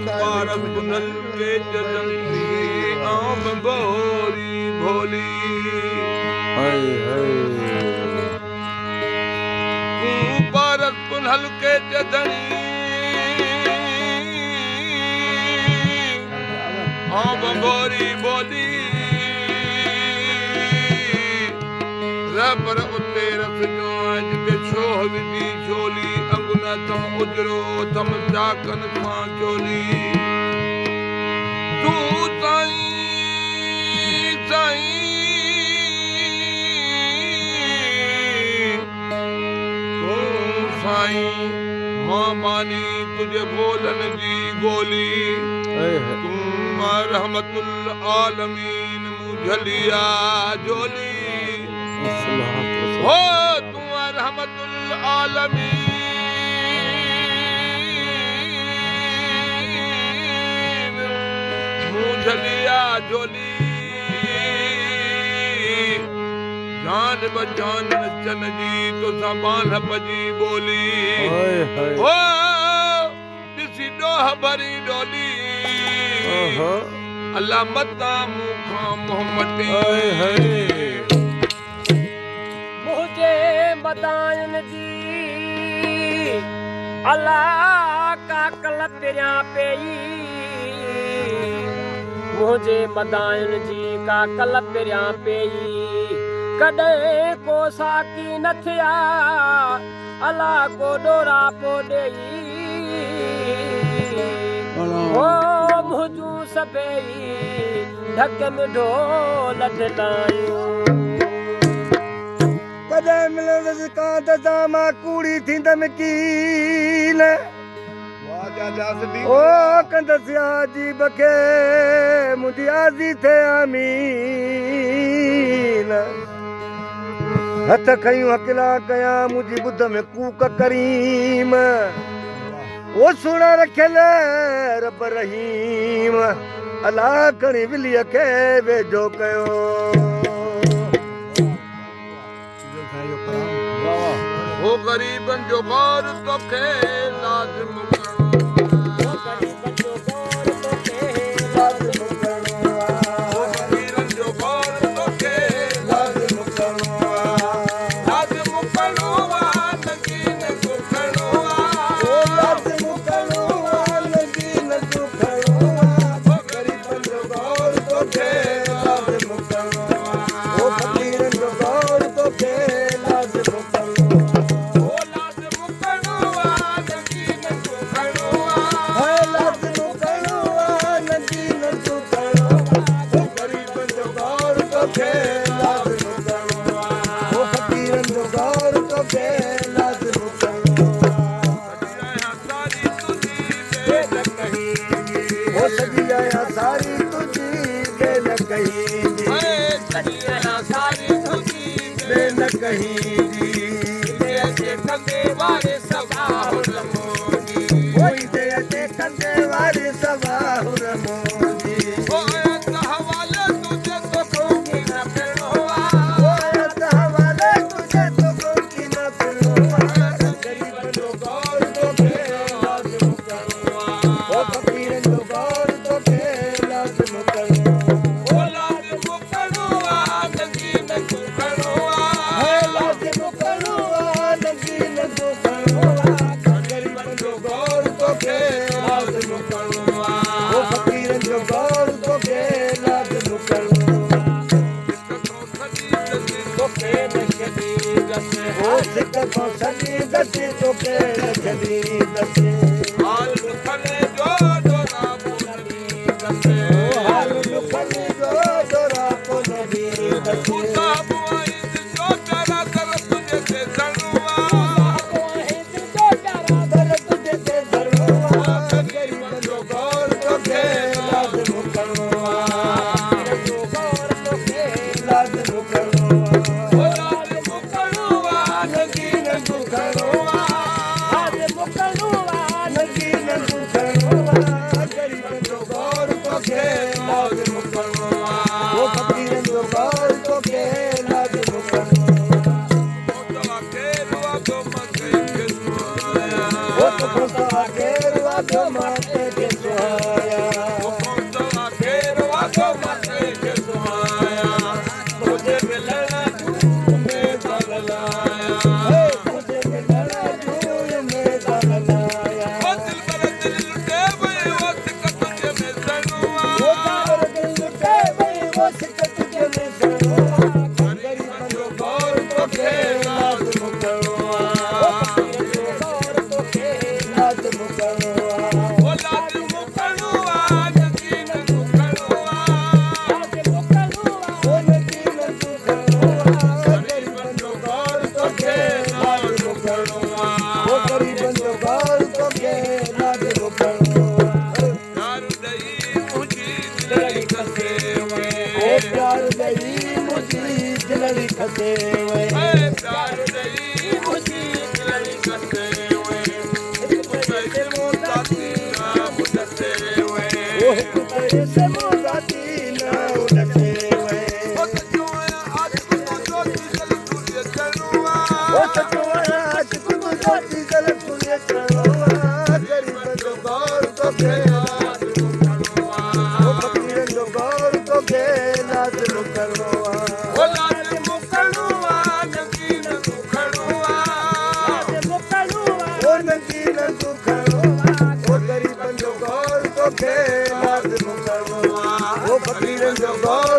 park Budhal vetch जंती आम बोरी भोली तू पारक बुधल के जदनी आम बोरी बोली रबर उते रस जांच ते छोह विधी झोली अंगुना तम उजरो तम जाकन मां चोली तू ताई ताई तू साई मां मानी तुझे बोलन जी गोली तू रहमतुल आलमीन मुझलिया जोली हो तू रहमतुल आलमीन मुझलिया जोली जान बजान नचन जी तो सबान बजी बोली हो दिसी डोह भरी डोली अल्लाह मता मुखा मोहम्मदी मुझे मदायन जी अल्लाह का कल तेरा पेई मुझे मदायन जी का कल तेरा पेई कदे को साकी न थिया अल्लाह को डोरा पो देई ओ मुझू सबई ढक में ढोल ढलायो कदे मिलंदस कांत दामा कूड़ी थींदम कीन ओ कंदसिया जी बखे मुंहिंजी आज़ी थे आमीन हथ खयूं हकिला कया मुंहिंजी ॿुध में कूक करीम ओ सुण रखियल रब रहीम अलाह खणी विलीअ खे वेझो कयो हो गरीबन जो गौर तोखे लाज़िम वादो माते के सुहाया मुखौंदवा खेर वादो माते के सुहाया तुझे मिलना तू में दल लाया तुझे मिलना धूल में दल लाया ओ दिल पर दिल लुटे वही वक्त का तुझे में सनुआ वो जावर दिल लुटे वही वो सिक तुझे में सनुआ गरीब जो गौर तो खेला तुम करवा लाज मुकरवा ओ लाज मुकनुआ नकीन मुकनुआ वो नकीन तू करवा गरीब जो गौर तो खेला तुम करवा वो गरीब जो गौर तो खेला तुम करवा दारू दई मुझी दिलड़ी कसे वे ओ प्यार दई मुझी दिलड़ी खसे वे ए प्यार दई मुझी दिलड़ी कसे वे पैसे मोताती ना मुदते वे ओ तेरे से मोराती ना उड़ते वे ओ तजोया आज को जो दिल तुझे चलुआ ओ सतवाया आज कुछ जाती जल सुने चलवा गरीब जो गौर तो खेला ओ फकीर जो गौर तो खेला तुम करवा ओ लाज मुकनुआ नकीन मुकनुआ ओ नकीन तू करवा ओ गरीब जो गौर तो खेला तुम करवा ओ फकीर जो गौर